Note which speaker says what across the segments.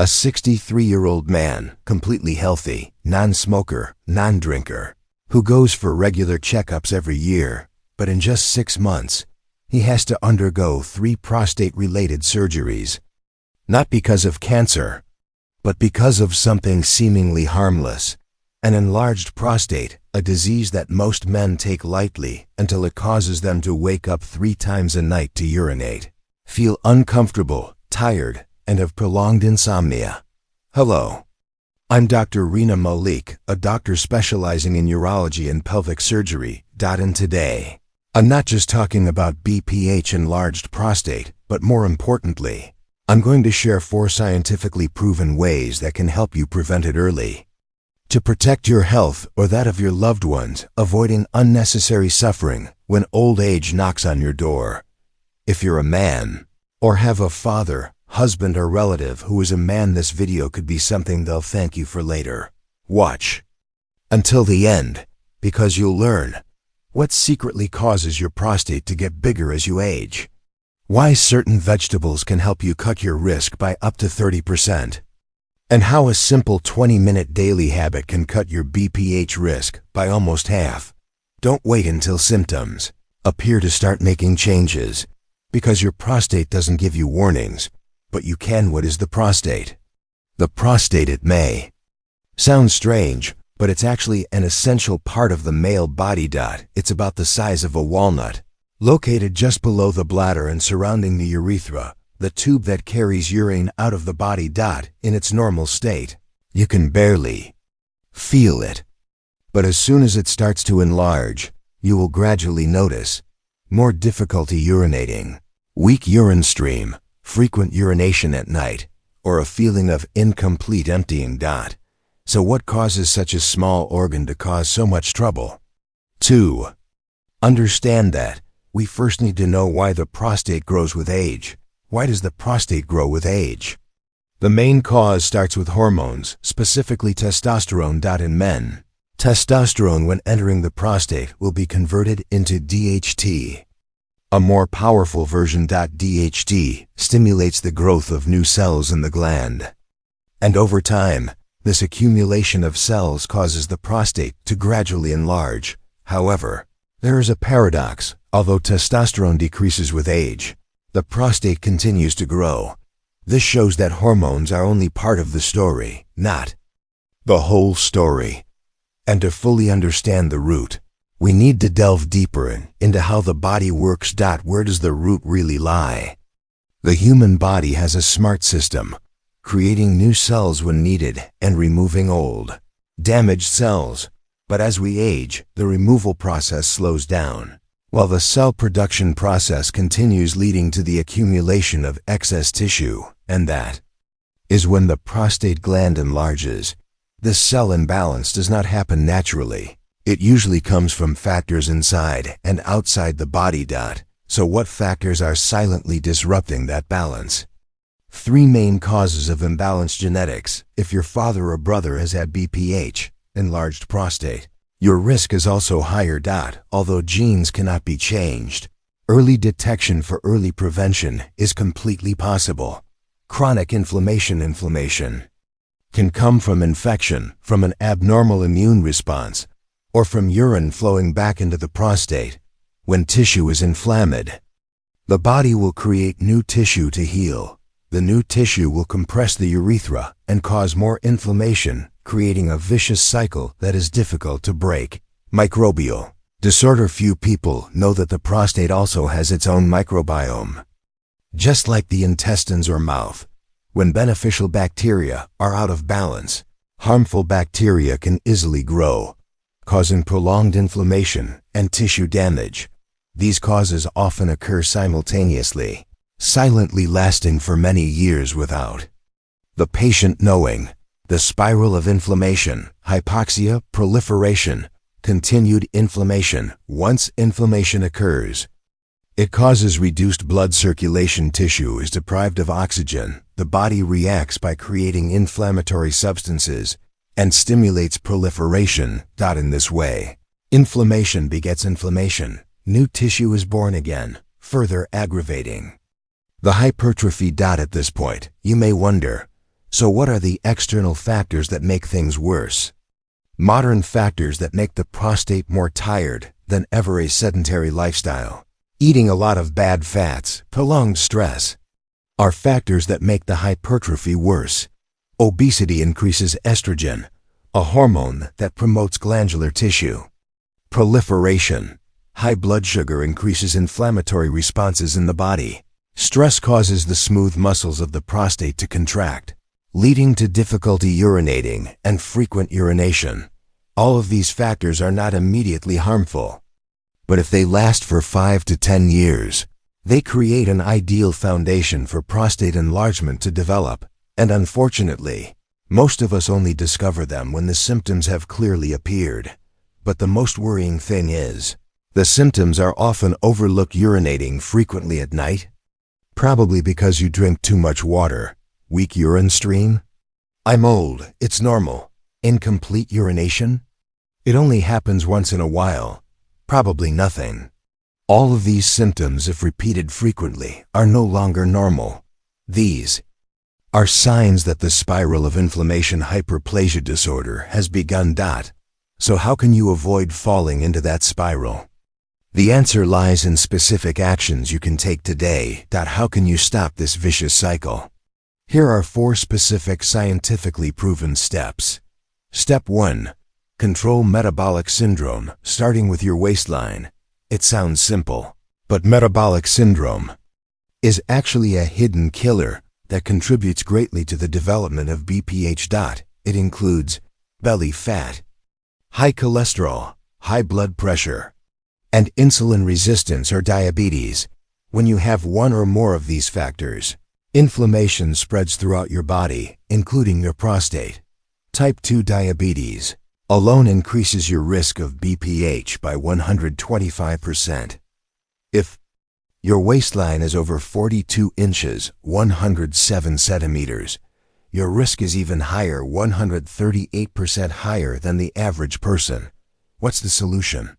Speaker 1: A 63-year-old man, completely healthy, non-smoker, non-drinker, who goes for regular checkups every year, but in just 6 months, he has to undergo 3 prostate-related surgeries. Not because of cancer, but because of something seemingly harmless. An enlarged prostate, a disease that most men take lightly until it causes them to wake up 3 times a night to urinate, feel uncomfortable, tired, and have prolonged insomnia. Hello. I'm Dr. Reena Malik, a doctor specializing in urology and pelvic surgery. And today, I'm not just talking about BPH enlarged prostate, but more importantly, I'm going to share 4 scientifically proven ways that can help you prevent it early. To protect your health or that of your loved ones, avoiding unnecessary suffering when old age knocks on your door. If you're a man, or have a father, husband, or relative who is a man, this video could be something they'll thank you for later. Watch until the end, because you'll learn what secretly causes your prostate to get bigger as you age, why certain vegetables can help you cut your risk by up to 30%, and how a simple 20-minute daily habit can cut your BPH risk by almost half. Don't wait until symptoms appear to start making changes, because your prostate doesn't give you warnings, but you can. What is the prostate? The prostate, it may sound strange, but it's actually an essential part of the male body. It's about the size of a walnut, located just below the bladder and surrounding the urethra, the tube that carries urine out of the body. In its normal state, you can barely feel it. But as soon as it starts to enlarge, you will gradually notice more difficulty urinating, weak urine stream, frequent urination at night, or a feeling of incomplete emptying. So what causes such a small organ to cause so much trouble? 2. Understand that we first need to know why the prostate grows with age. Why does the prostate grow with age? The main cause starts with hormones, specifically testosterone. In men, testosterone when entering the prostate will be converted into DHT. A more powerful version. DHT stimulates the growth of new cells in the gland. And over time, this accumulation of cells causes the prostate to gradually enlarge. However, there is a paradox. Although testosterone decreases with age, the prostate continues to grow. This shows that hormones are only part of the story, not the whole story. And to fully understand the root, we need to delve deeper into how the body works. Where does the root really lie? The human body has a smart system, creating new cells when needed and removing old, damaged cells. But as we age, the removal process slows down, while the cell production process continues, leading to the accumulation of excess tissue. And that is when the prostate gland enlarges. This cell imbalance does not happen naturally. It usually comes from factors inside and outside the body. So what factors are silently disrupting that balance? 3 main causes of imbalanced genetics. If your father or brother has had BPH, enlarged prostate, your risk is also higher. Although genes cannot be changed, early detection for early prevention is completely possible. Chronic inflammation can come from infection, from an abnormal immune response, or from urine flowing back into the prostate. When tissue is inflamed, the body will create new tissue to heal. The new tissue will compress the urethra and cause more inflammation, creating a vicious cycle that is difficult to break. Microbial disorder. Few people know that the prostate also has its own microbiome. Just like the intestines or mouth, when beneficial bacteria are out of balance, harmful bacteria can easily grow, causing prolonged inflammation and tissue damage. These causes often occur simultaneously, silently lasting for many years without the patient knowing. The spiral of inflammation, hypoxia, proliferation, continued inflammation. Once inflammation occurs, it causes reduced blood circulation. Tissue is deprived of oxygen. The body reacts by creating inflammatory substances and stimulates proliferation. In this way, inflammation begets inflammation. New tissue is born again, further aggravating the hypertrophy. At this point, you may wonder, So what are the external factors that make things worse? Modern factors that make the prostate more tired than ever: a sedentary lifestyle, eating a lot of bad fats, prolonged stress, are factors that make the hypertrophy worse. Obesity increases estrogen, a hormone that promotes glandular tissue proliferation. High blood sugar increases inflammatory responses in the body. Stress causes the smooth muscles of the prostate to contract, leading to difficulty urinating and frequent urination. All of these factors are not immediately harmful, but if they last for 5 to 10 years, they create an ideal foundation for prostate enlargement to develop. And unfortunately, most of us only discover them when the symptoms have clearly appeared. But the most worrying thing is, the symptoms are often overlooked. Urinating frequently at night, probably because you drink too much water. Weak urine stream? I'm old, it's normal. Incomplete urination? It only happens once in a while. Probably nothing. All of these symptoms, if repeated frequently, are no longer normal. These are signs that the spiral of inflammation hyperplasia disorder has begun. So how can you avoid falling into that spiral? The answer lies in specific actions you can take today. How can you stop this vicious cycle? Here are 4 specific scientifically proven steps. Step 1. Control metabolic syndrome, starting with your waistline. It sounds simple, but metabolic syndrome is actually a hidden killer that contributes greatly to the development of BPH. It includes belly fat, high cholesterol, high blood pressure, and insulin resistance or diabetes. When you have one or more of these factors, inflammation spreads throughout your body, including your prostate. Type 2 diabetes alone increases your risk of BPH by 125%. If your waistline is over 42 inches, 107 centimeters, your risk is even higher, 138% higher than the average person. What's the solution?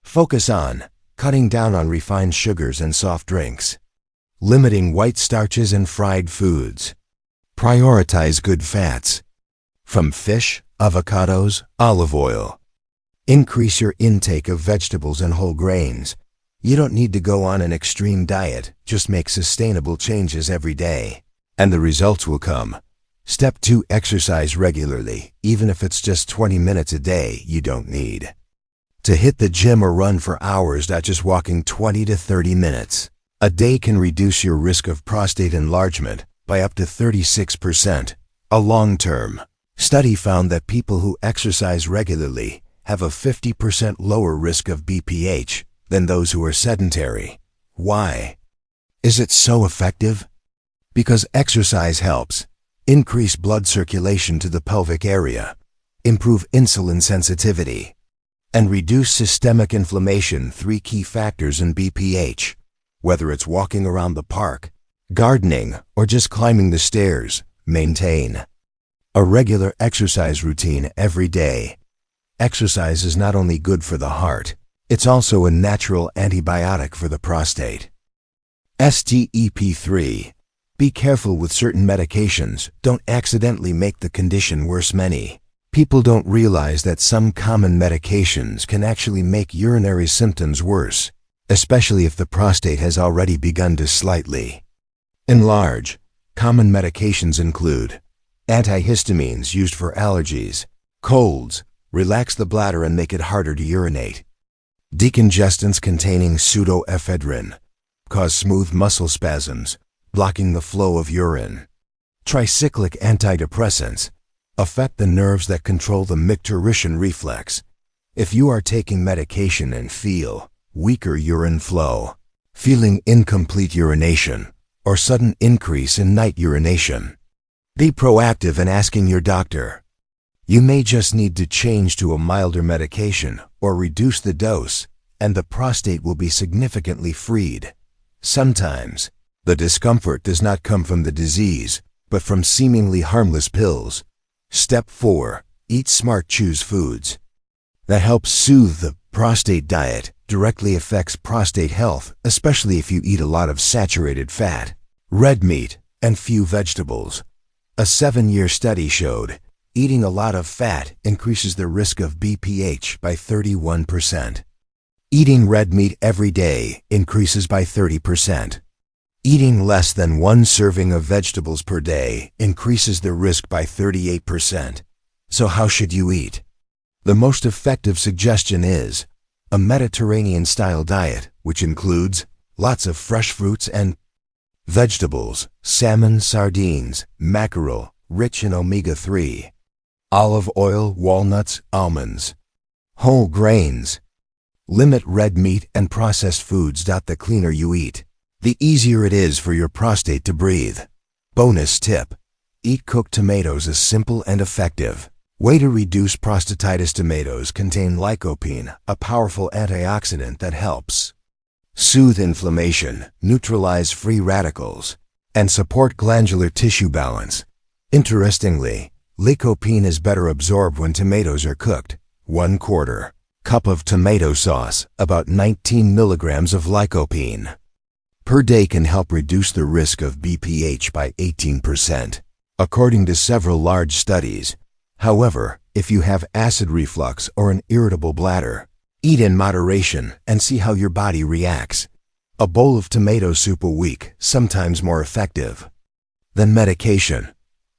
Speaker 1: Focus on cutting down on refined sugars and soft drinks, limiting white starches and fried foods. Prioritize good fats from fish, avocados, olive oil. Increase your intake of vegetables and whole grains. You don't need to go on an extreme diet, just make sustainable changes every day, and the results will come. Step 2. Exercise regularly, even if it's just 20 minutes a day. You don't need to hit the gym or run for hours. Just walking 20 to 30 minutes a day can reduce your risk of prostate enlargement by up to 36%. A long-term study found that people who exercise regularly have a 50% lower risk of BPH than those who are sedentary. Why is it so effective? Because exercise helps increase blood circulation to the pelvic area, improve insulin sensitivity, and reduce systemic inflammation. 3 key factors in BPH. Whether it's walking around the park, gardening, or just climbing the stairs, maintain a regular exercise routine every day. Exercise is not only good for the heart, it's also a natural antibiotic for the prostate. Step 3. Be careful with certain medications. Don't accidentally make the condition worse. Many people don't realize that some common medications can actually make urinary symptoms worse, especially if the prostate has already begun to slightly enlarge. Common medications include antihistamines used for allergies, colds, relax the bladder and make it harder to urinate. Decongestants containing pseudoephedrine cause smooth muscle spasms, blocking the flow of urine. Tricyclic antidepressants affect the nerves that control the micturition reflex. If you are taking medication and feel weaker urine flow, feeling incomplete urination, or sudden increase in night urination, be proactive in asking your doctor. You may just need to change to a milder medication or reduce the dose, and the prostate will be significantly freed. Sometimes, the discomfort does not come from the disease, but from seemingly harmless pills. Step 4. Eat smart. Choose foods that help soothe the prostate. Diet directly affects prostate health, especially if you eat a lot of saturated fat, red meat, and few vegetables. A 7-year study showed eating a lot of fat increases the risk of BPH by 31%. Eating red meat every day increases by 30%. Eating less than 1 serving of vegetables per day increases the risk by 38%. So how should you eat? The most effective suggestion is a Mediterranean-style diet, which includes lots of fresh fruits and vegetables, salmon, sardines, mackerel, rich in omega-3, olive oil, walnuts, almonds, whole grains. Limit red meat and processed foods. The cleaner you eat, the easier it is for your prostate to breathe. Bonus tip: eat cooked tomatoes. A simple and effective way to reduce prostatitis. Tomatoes contain lycopene, a powerful antioxidant that helps soothe inflammation, neutralize free radicals, and support glandular tissue balance. Interestingly, lycopene is better absorbed when tomatoes are cooked. 1/4 cup of tomato sauce, about 19 milligrams of lycopene per day, can help reduce the risk of BPH by 18%, according to several large studies. However, if you have acid reflux or an irritable bladder, eat in moderation and see how your body reacts. A bowl of tomato soup a week, sometimes more effective than medication.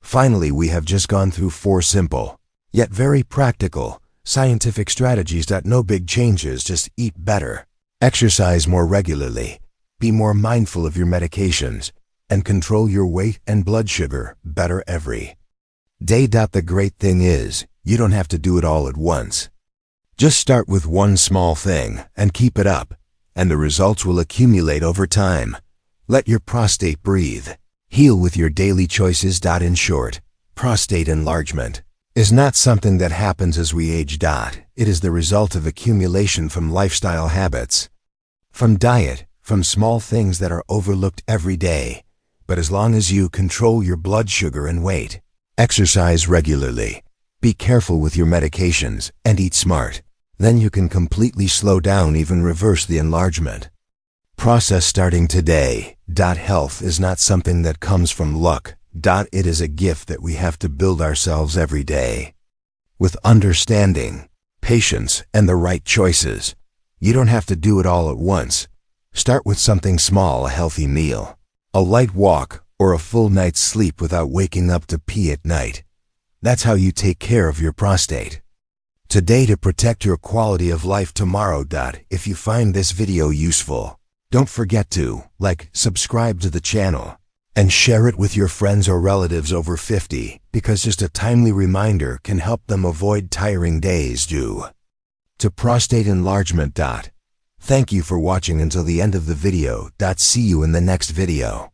Speaker 1: Finally, we have just gone through 4 simple, yet very practical, scientific strategies. No big changes, just eat better, exercise more regularly, be more mindful of your medications, and control your weight and blood sugar better every day. The great thing is, you don't have to do it all at once. Just start with one small thing and keep it up, and the results will accumulate over time. Let your prostate breathe. Heal with your daily choices. In short, prostate enlargement is not something that happens as we age. It is the result of accumulation from lifestyle habits, from diet, from small things that are overlooked every day. But as long as you control your blood sugar and weight, exercise regularly, be careful with your medications, and eat smart, then you can completely slow down, even reverse the enlargement process starting today. Health is not something that comes from luck. It is a gift that we have to build ourselves every day. With understanding, patience, and the right choices. You don't have to do it all at once. Start with something small: a healthy meal, a light walk, or a full night's sleep without waking up to pee at night. That's how you take care of your prostate today to protect your quality of life tomorrow. If you find this video useful, don't forget to like, subscribe to the channel, and share it with your friends or relatives over 50, because just a timely reminder can help them avoid tiring days due to prostate enlargement. Thank you for watching until the end of the video. See you in the next video.